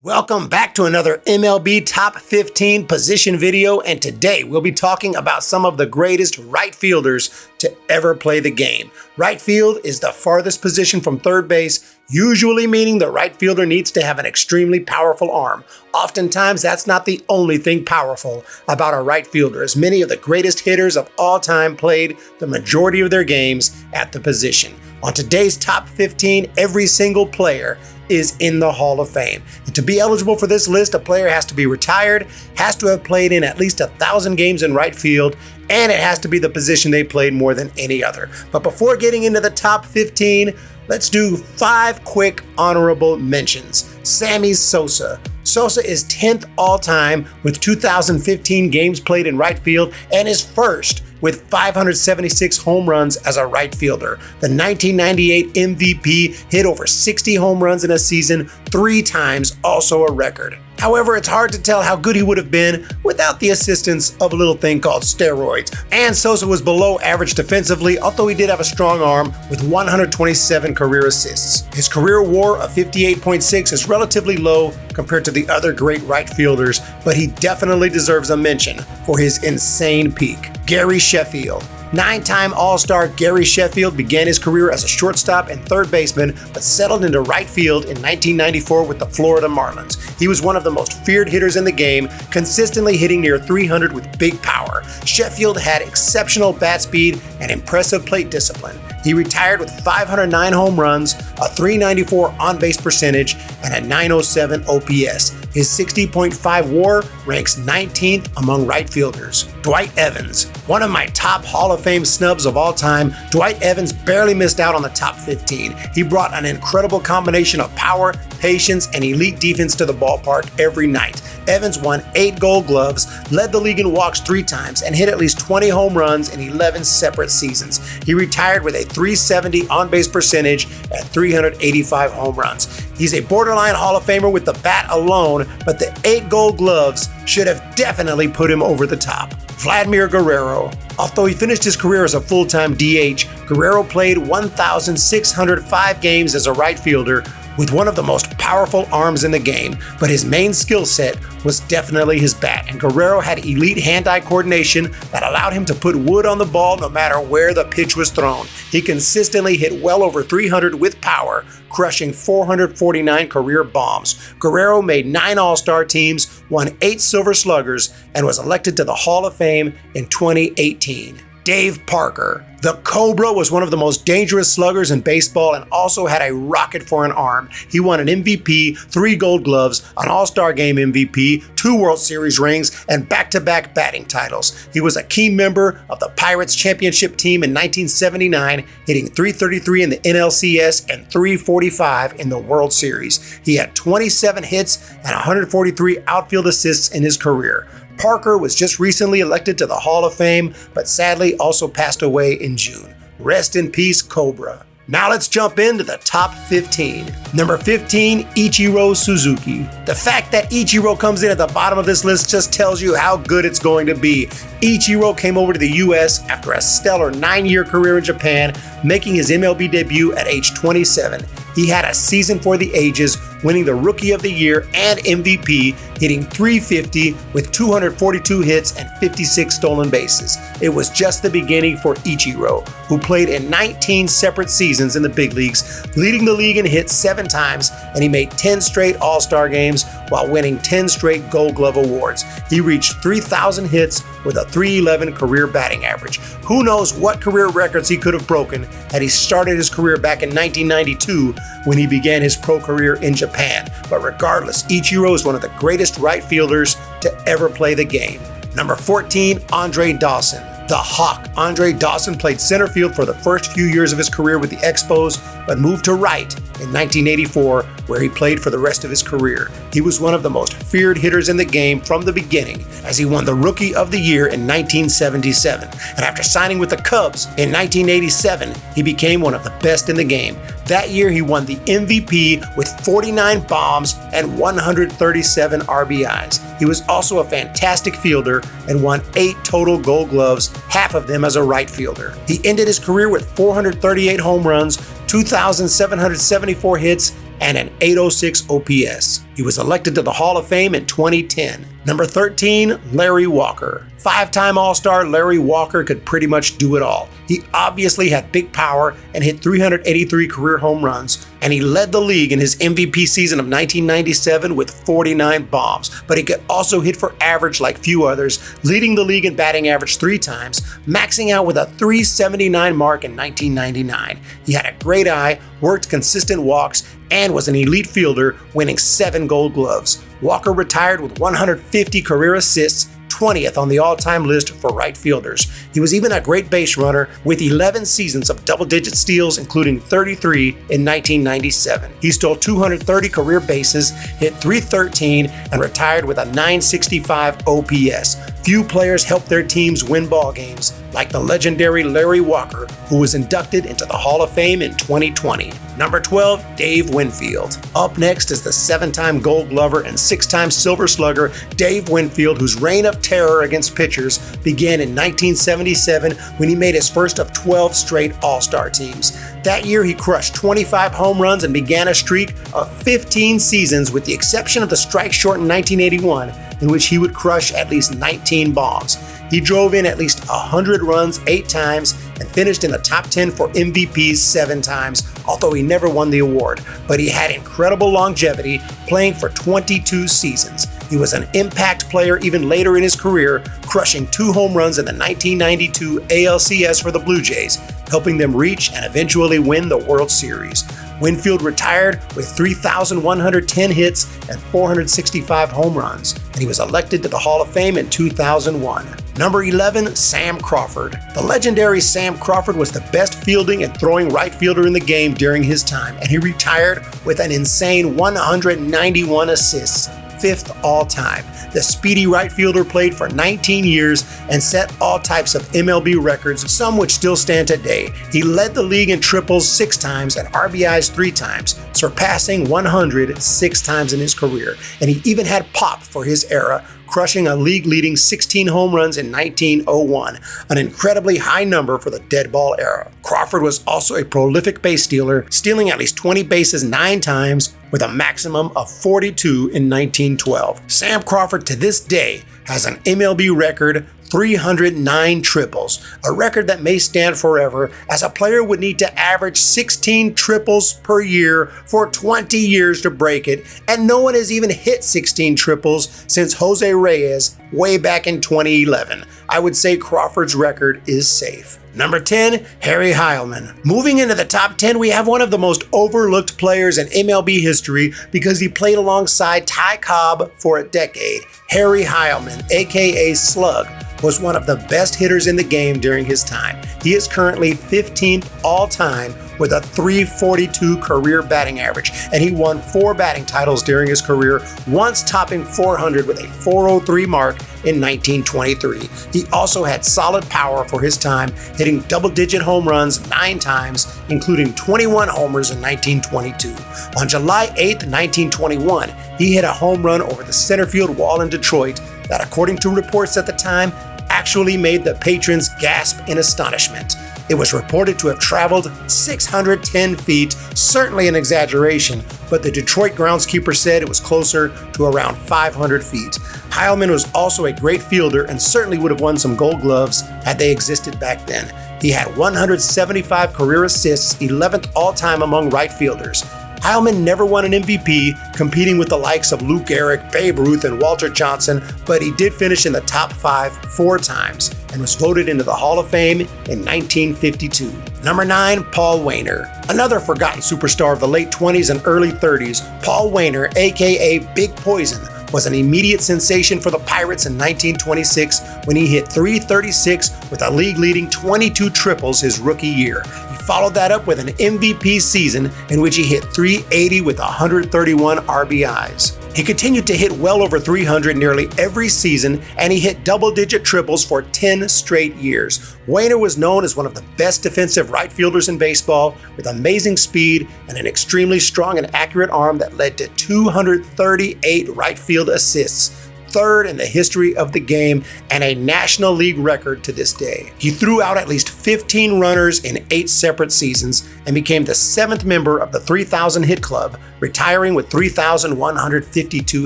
Welcome back to another MLB Top 15 position video, and today we'll be talking about some of the greatest right fielders to ever play the game. Right field is the farthest position from third base, usually meaning the right fielder needs to have an extremely powerful arm. Oftentimes, that's not the only thing powerful about a right fielder, as many of the greatest hitters of all time played the majority of their games at the position. On today's Top 15, every single player is in the Hall of Fame. And to be eligible for this list, a player has to be retired, has to have played in at least 1,000 games in right field, and it has to be the position they played more than any other. But before getting into the top 15, let's do 5 quick honorable mentions. Sammy Sosa. Sosa is 10th all-time with 2,015 games played in right field and is first with 576 home runs as a right fielder. The 1998 MVP hit over 60 home runs in a season 3 times, also a record. However, it's hard to tell how good he would have been without the assistance of a little thing called steroids. And Sosa was below average defensively, although he did have a strong arm with 127 career assists. His career WAR of 58.6 is relatively low compared to the other great right fielders, but he definitely deserves a mention for his insane peak. Gary Sheffield. 9-time All-Star Gary Sheffield began his career as a shortstop and third baseman, but settled into right field in 1994 with the Florida Marlins. He was one of the most feared hitters in the game, consistently hitting near 300 with big power. Sheffield had exceptional bat speed and impressive plate discipline. He retired with 509 home runs, a .394 on-base percentage, and a .907 OPS. His 60.5 WAR ranks 19th among right fielders. Dwight Evans. One of my top Hall of Fame snubs of all time, Dwight Evans barely missed out on the top 15. He brought an incredible combination of power, patience, and elite defense to the ballpark every night. Evans won 8 Gold Gloves, led the league in walks 3 times, and hit at least 20 home runs in 11 separate seasons. He retired with a .370 on-base percentage and 385 home runs. He's a borderline Hall of Famer with the bat alone, but the 8 Gold Gloves should have definitely put him over the top. Vladimir Guerrero. Although he finished his career as a full-time DH, Guerrero played 1,605 games as a right fielder with one of the most powerful arms in the game, but his main skill set was definitely his bat, and Guerrero had elite hand-eye coordination that allowed him to put wood on the ball no matter where the pitch was thrown. He consistently hit well over 300 with power, crushing 449 career bombs. Guerrero made 9 All-Star teams, won 8 Silver Sluggers, and was elected to the Hall of Fame in 2018. Dave Parker. The Cobra was one of the most dangerous sluggers in baseball and also had a rocket for an arm. He won an MVP, 3 Gold Gloves, an All-Star Game MVP, 2 World Series rings, and back-to-back batting titles. He was a key member of the Pirates championship team in 1979, hitting .333 in the NLCS and .345 in the World Series. He had 27 hits and 143 outfield assists in his career. Parker was just recently elected to the Hall of Fame, but sadly also passed away in June. Rest in peace, Cobra. Now let's jump into the top 15. Number 15, Ichiro Suzuki. The fact that Ichiro comes in at the bottom of this list just tells you how good it's going to be. Ichiro came over to the US after a stellar 9-year career in Japan, making his MLB debut at age 27. He had a season for the ages, winning the Rookie of the Year and MVP, hitting .350 with 242 hits and 56 stolen bases. It was just the beginning for Ichiro, who played in 19 separate seasons in the big leagues, leading the league in hits 7 times, and he made 10 straight All-Star games while winning 10 straight Gold Glove awards. He reached 3,000 hits with a .311 career batting average. Who knows what career records he could have broken had he started his career back in 1992 when he began his pro career in Japan. But regardless, Ichiro is one of the greatest right fielders to ever play the game. Number 14, Andre Dawson. The Hawk, Andre Dawson, played center field for the first few years of his career with the Expos, but moved to right in 1984, where he played for the rest of his career. He was one of the most feared hitters in the game from the beginning, as he won the Rookie of the Year in 1977. And after signing with the Cubs in 1987, he became one of the best in the game. That year, he won the MVP with 49 bombs and 137 RBIs. He was also a fantastic fielder and won 8 total Gold Gloves, half of them as a right fielder. He ended his career with 438 home runs, 2,774 hits, and an .806 OPS. He was elected to the Hall of Fame in 2010. Number 13, Larry Walker. Five-time All-Star Larry Walker could pretty much do it all. He obviously had big power and hit 383 career home runs, and he led the league in his MVP season of 1997 with 49 bombs. But he could also hit for average like few others, leading the league in batting average 3 times, maxing out with a 379 mark in 1999. He had a great eye, worked consistent walks, and was an elite fielder, winning 7 Gold Gloves. Walker retired with 150 career assists, 20th on the all-time list for right fielders. He was even a great base runner with 11 seasons of double-digit steals, including 33 in 1997. He stole 230 career bases, hit .313, and retired with a .965 OPS. Few players helped their teams win ball games like the legendary Larry Walker, who was inducted into the Hall of Fame in 2020. Number 12, Dave Winfield. Up next is the 7-time Gold Glover and 6-time Silver Slugger, Dave Winfield, whose reign of terror against pitchers began in 1977 when he made his first of 12 straight All-Star teams. That year, he crushed 25 home runs and began a streak of 15 seasons, with the exception of the strike short in 1981, in which he would crush at least 19 bombs. He drove in at least 100 runs 8 times and finished in the top 10 for MVPs 7 times, although he never won the award. But he had incredible longevity, playing for 22 seasons. He was an impact player even later in his career, crushing 2 home runs in the 1992 ALCS for the Blue Jays, helping them reach and eventually win the World Series. Winfield retired with 3,110 hits and 465 home runs, and he was elected to the Hall of Fame in 2001. Number 11, Sam Crawford. The legendary Sam Crawford was the best fielding and throwing right fielder in the game during his time, and he retired with an insane 191 assists, 5th all-time. The speedy right fielder played for 19 years and set all types of MLB records, some which still stand today. He led the league in triples 6 times and RBIs 3 times, surpassing 100 6 times in his career. And he even had pop for his era, crushing a league-leading 16 home runs in 1901, an incredibly high number for the dead ball era. Crawford was also a prolific base stealer, stealing at least 20 bases 9 times, with a maximum of 42 in 1912. Sam Crawford to this day has an MLB record 309 triples, a record that may stand forever, as a player would need to average 16 triples per year for 20 years to break it, and no one has even hit 16 triples since Jose Reyes way back in 2011. I would say Crawford's record is safe. Number 10, Harry Heilmann. Moving into the top 10, we have one of the most overlooked players in MLB history because he played alongside Ty Cobb for a decade. Harry Heilmann, aka Slug, was one of the best hitters in the game during his time. He is currently 15th all-time with a .342 career batting average, and he won 4 batting titles during his career, once topping 400 with a .403 mark in 1923. He also had solid power for his time, hitting double-digit home runs 9 times, including 21 homers in 1922. On July 8, 1921, he hit a home run over the center field wall in Detroit that, according to reports at the time, actually made the patrons gasp in astonishment. It was reported to have traveled 610 feet, certainly an exaggeration, but the Detroit groundskeeper said it was closer to around 500 feet. Heilmann was also a great fielder and certainly would have won some Gold Gloves had they existed back then. He had 175 career assists, 11th all-time among right fielders. Heilmann never won an MVP, competing with the likes of Lou Gehrig, Babe Ruth, and Walter Johnson, but he did finish in the top 5 4 times and was voted into the Hall of Fame in 1952. Number 9, Paul Waner. Another forgotten superstar of the late 20s and early 30s, Paul Waner, aka Big Poison, was an immediate sensation for the Pirates in 1926 when he hit .336 with a league-leading 22 triples his rookie year. He followed that up with an MVP season in which he hit .380 with 131 RBIs. He continued to hit well over 300 nearly every season, and he hit double-digit triples for 10 straight years. Waner was known as one of the best defensive right fielders in baseball, with amazing speed and an extremely strong and accurate arm that led to 238 right field assists, third in the history of the game, and a National League record to this day. He threw out at least 15 runners in 8 separate seasons and became the 7th member of the 3,000 hit club, retiring with 3,152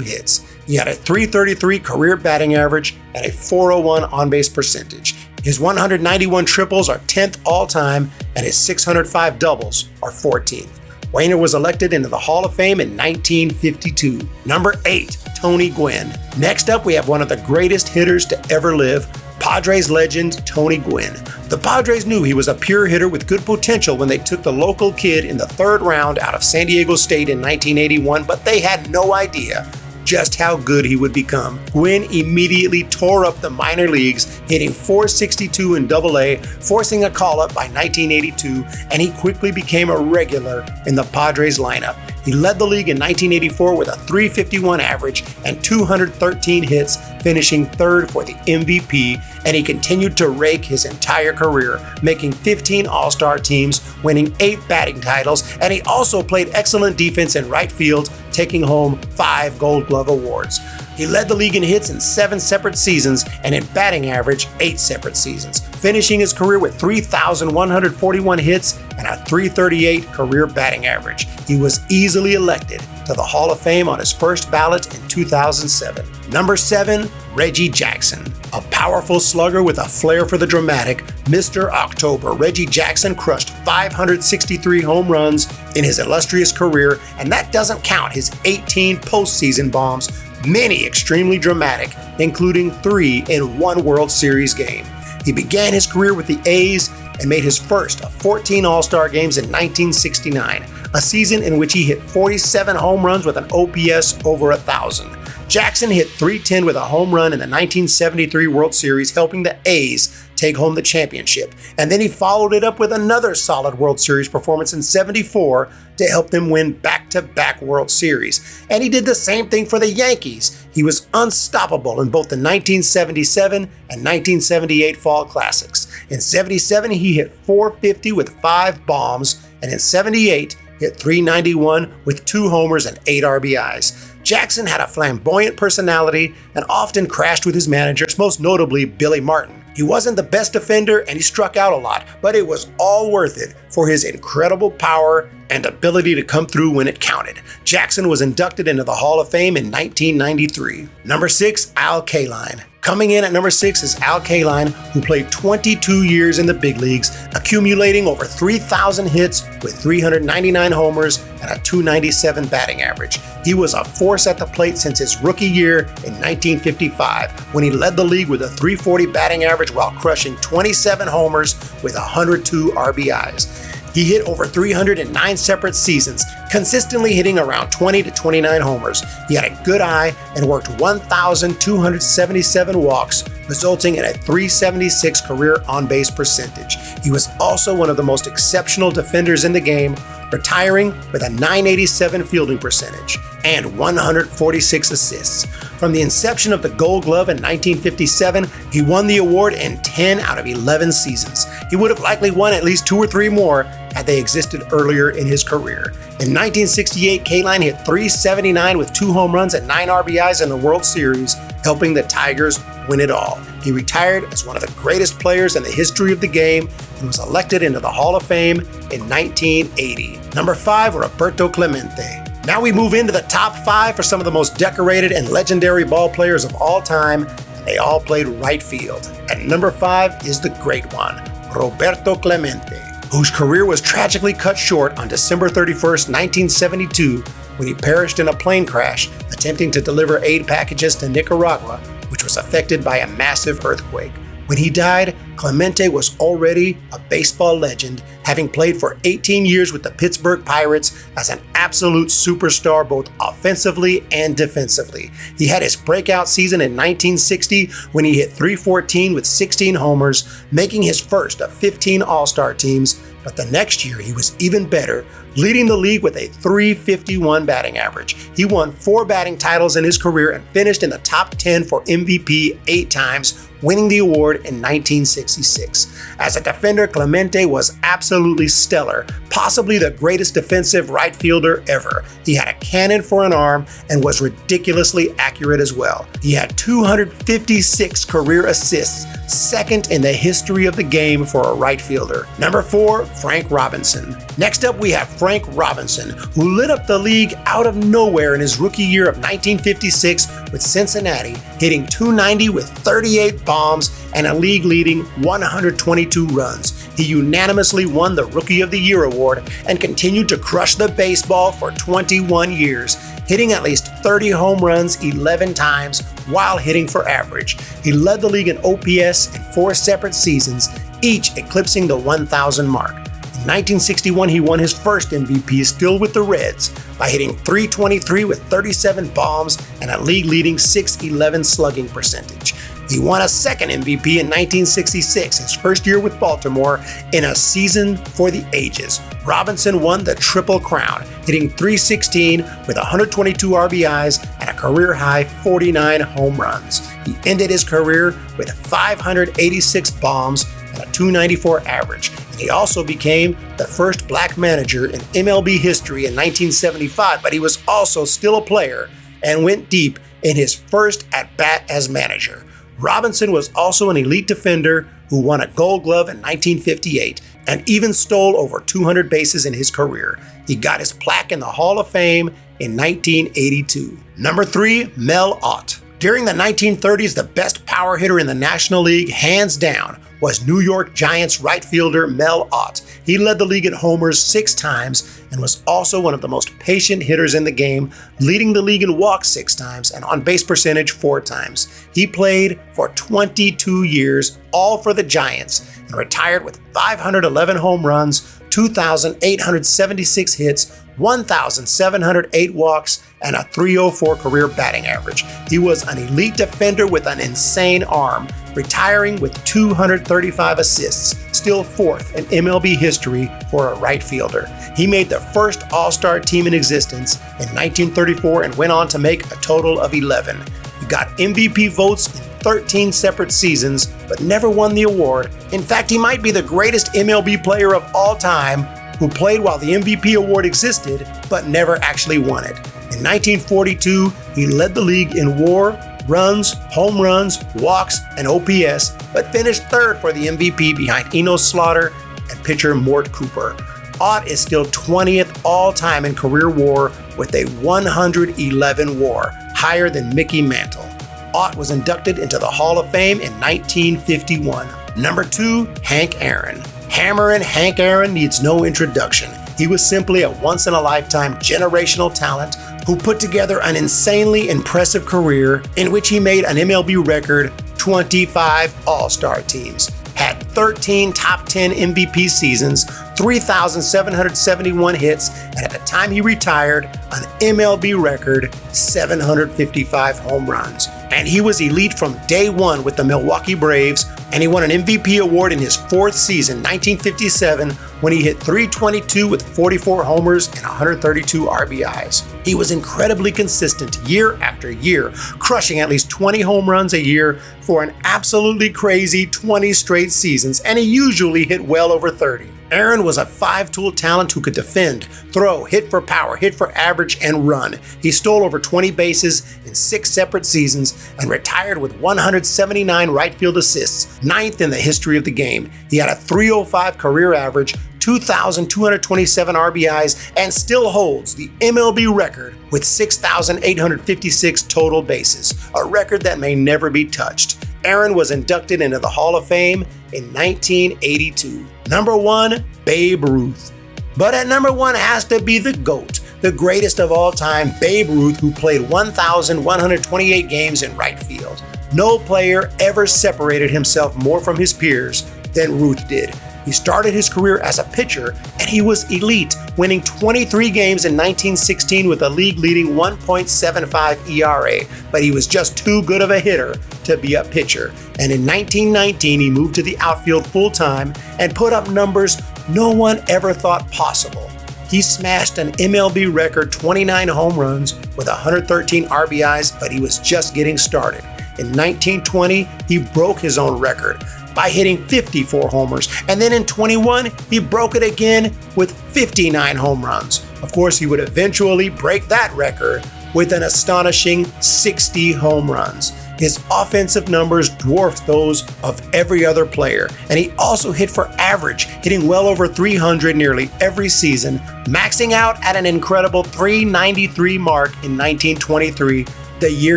hits. He had a .333 career batting average and a .401 on-base percentage. His 191 triples are 10th all-time, and his 605 doubles are 14th. Waner was elected into the Hall of Fame in 1952. Number 8, Tony Gwynn. Next up, we have one of the greatest hitters to ever live, Padres legend Tony Gwynn. The Padres knew he was a pure hitter with good potential when they took the local kid in the 3rd round out of San Diego State in 1981, but they had no idea just how good he would become. Gwynn immediately tore up the minor leagues, hitting .462 in AA, forcing a call-up by 1982, and he quickly became a regular in the Padres lineup. He led the league in 1984 with a .351 average and 213 hits, finishing 3rd for the MVP, and he continued to rake his entire career, making 15 All-Star teams, winning 8 batting titles, and he also played excellent defense in right field, taking home 5 Gold Glove awards. He led the league in hits in 7 separate seasons and in batting average 8 separate seasons, finishing his career with 3,141 hits and a .338 career batting average. He was easily elected to the Hall of Fame on his first ballot in 2007. Number 7, Reggie Jackson. A powerful slugger with a flair for the dramatic, Mr. October, Reggie Jackson crushed 563 home runs in his illustrious career, and that doesn't count his 18 postseason bombs, many extremely dramatic, including 3 in one World Series game. He began his career with the A's and made his first of 14 All-Star games in 1969, a season in which he hit 47 home runs with an OPS over 1,000. Jackson hit .310 with a home run in the 1973 World Series, helping the A's take home the championship. And then he followed it up with another solid World Series performance in '74 to help them win back-to-back World Series. And he did the same thing for the Yankees. He was unstoppable in both the 1977 and 1978 Fall Classics. In '77, he hit .450 with 5 bombs, and in '78, hit .391 with 2 homers and 8 RBIs. Jackson had a flamboyant personality and often crashed with his managers, most notably Billy Martin. He wasn't the best defender and he struck out a lot, but it was all worth it for his incredible power and ability to come through when it counted. Jackson was inducted into the Hall of Fame in 1993. Number 6, Al Kaline. Coming in at number 6 is Al Kaline, who played 22 years in the big leagues, accumulating over 3,000 hits with 399 homers and a .297 batting average. He was a force at the plate since his rookie year in 1955, when he led the league with a .340 batting average while crushing 27 homers with 102 RBIs. He hit over 309 separate seasons, consistently hitting around 20 to 29 homers. He had a good eye and worked 1,277 walks, resulting in a .376 career on-base percentage. He was also one of the most exceptional defenders in the game, retiring with a .987 fielding percentage and 146 assists. From the inception of the Gold Glove in 1957, he won the award in 10 out of 11 seasons. He would have likely won at least 2 or 3 more had they existed earlier in his career. In 1968, Kaline hit .379 with 2 home runs and 9 RBIs in the World Series, helping the Tigers win it all. He retired as one of the greatest players in the history of the game and was elected into the Hall of Fame in 1980. Number 5, Roberto Clemente. Now we move into the top 5 for some of the most decorated and legendary ball players of all time, and they all played right field. And number 5 is the great one, Roberto Clemente, whose career was tragically cut short on December 31st, 1972, when he perished in a plane crash attempting to deliver aid packages to Nicaragua, which was affected by a massive earthquake. When he died, Clemente was already a baseball legend, having played for 18 years with the Pittsburgh Pirates as an absolute superstar both offensively and defensively. He had his breakout season in 1960 when he hit .314 with 16 homers, making his first of 15 All-Star teams, but the next year he was even better, leading the league with a .351 batting average. He won 4 batting titles in his career and finished in the top 10 for MVP 8 times, winning the award in 1960. 1966. As a defender, Clemente was absolutely stellar, possibly the greatest defensive right fielder ever. He had a cannon for an arm and was ridiculously accurate as well. He had 256 career assists, second in the history of the game for a right fielder. Number 4, Frank Robinson. Next up, we have Frank Robinson, who lit up the league out of nowhere in his rookie year of 1956 with Cincinnati, hitting .290 with 38 bombs and a league-leading 122 runs. He unanimously won the Rookie of the Year award and continued to crush the baseball for 21 years, hitting at least 30 home runs 11 times while hitting for average. He led the league in OPS in 4 separate seasons, each eclipsing the 1,000 mark. In 1961, he won his first MVP, still with the Reds, by hitting .323 with 37 bombs and a league-leading .611 slugging percentage. He won a second MVP in 1966, his first year with Baltimore, in a season for the ages. Robinson won the Triple Crown, hitting .316 with 122 RBIs and a career-high 49 home runs. He ended his career with 586 bombs and a .294 average. And he also became the first black manager in MLB history in 1975, but he was also still a player and went deep in his first at-bat as manager. Robinson was also an elite defender who won a Gold Glove in 1958 and even stole over 200 bases in his career. He got his plaque in the Hall of Fame in 1982. Number 3, Mel Ott. During the 1930s, the best power hitter in the National League, hands down, was New York Giants right fielder Mel Ott. He led the league in homers 6 times and was also one of the most patient hitters in the game, leading the league in walks 6 times and on base percentage 4 times. He played for 22 years, all for the Giants, and retired with 511 home runs, 2,876 hits, 1,708 walks, and a .304 career batting average. He was an elite defender with an insane arm, retiring with 235 assists, still 4th in MLB history for a right fielder. He made the first All-Star team in existence in 1934 and went on to make a total of 11. He got MVP votes in 13 separate seasons, but never won the award. In fact, he might be the greatest MLB player of all time who played while the MVP award existed, but never actually won it. In 1942, he led the league in WAR, runs, home runs, walks, and OPS, but finished 3rd for the MVP behind Enos Slaughter and pitcher Mort Cooper. Ott is still 20th all-time in career WAR with a 111 WAR, higher than Mickey Mantle. Ott was inducted into the Hall of Fame in 1951. Number 2, Hank Aaron. Hammerin' Hank Aaron needs no introduction. He was simply a once-in-a-lifetime generational talent who put together an insanely impressive career in which he made an MLB record 25 All-Star teams, had 13 top 10 MVP seasons, 3,771 hits, and at the time he retired, an MLB record 755 home runs. And he was elite from day one with the Milwaukee Braves, and he won an MVP award in his 4th season, 1957, when he hit .322 with 44 homers and 132 RBIs. He was incredibly consistent year after year, crushing at least 20 home runs a year for an absolutely crazy 20 straight seasons, and he usually hit well over 30. Aaron was a 5-tool talent who could defend, throw, hit for power, hit for average, and run. He stole over 20 bases in 6 separate seasons and retired with 179 right field assists, 9th in the history of the game. He had a .305 career average, 2,227 RBIs, and still holds the MLB record with 6,856 total bases, a record that may never be touched. Aaron was inducted into the Hall of Fame in 1982. Number 1, Babe Ruth. But at number 1 has to be the GOAT, the greatest of all time, Babe Ruth, who played 1,128 games in right field. No player ever separated himself more from his peers than Ruth did. He started his career as a pitcher, and he was elite, winning 23 games in 1916 with a league-leading 1.75 ERA, but he was just too good of a hitter to be a pitcher. And in 1919, he moved to the outfield full-time and put up numbers no one ever thought possible. He smashed an MLB record 29 home runs with 113 RBIs, but he was just getting started. In 1920, he broke his own record, by hitting 54 homers. And then in 21, he broke it again with 59 home runs. Of course, he would eventually break that record with an astonishing 60 home runs. His offensive numbers dwarfed those of every other player, and he also hit for average, hitting well over 300 nearly every season, maxing out at an incredible 393 mark in 1923, the year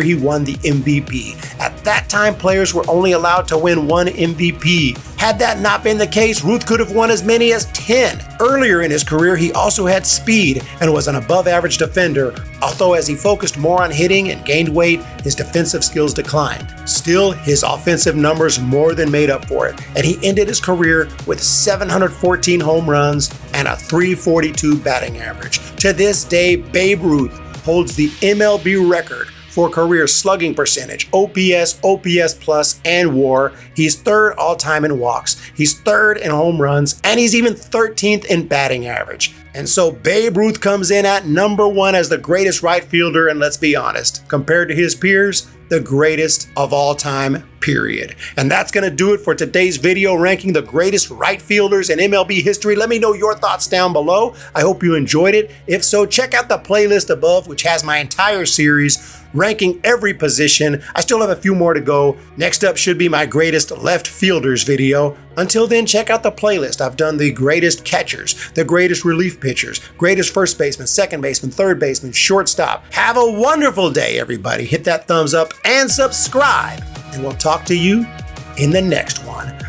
he won the MVP. At that time, players were only allowed to win one MVP. Had that not been the case, Ruth could have won as many as 10. Earlier in his career, he also had speed and was an above-average defender, although as he focused more on hitting and gained weight, his defensive skills declined. Still, his offensive numbers more than made up for it, and he ended his career with 714 home runs and a .342 batting average. To this day, Babe Ruth holds the MLB record for career slugging percentage, OPS, OPS plus, and WAR. He's third all-time in walks. He's third in home runs, and he's even 13th in batting average. And so Babe Ruth comes in at number 1 as the greatest right fielder, and let's be honest, compared to his peers, the greatest of all time, period. And that's going to do it for today's video ranking the greatest right fielders in MLB history. Let me know your thoughts down below. I hope you enjoyed it. If so, check out the playlist above, which has my entire series ranking every position. I still have a few more to go. Next up should be my greatest left fielders video. Until then, check out the playlist. I've done the greatest catchers, the greatest relief pitchers, greatest first baseman, second baseman, third baseman, shortstop. Have a wonderful day, everybody. Hit that thumbs up and subscribe, and we'll talk to you in the next one.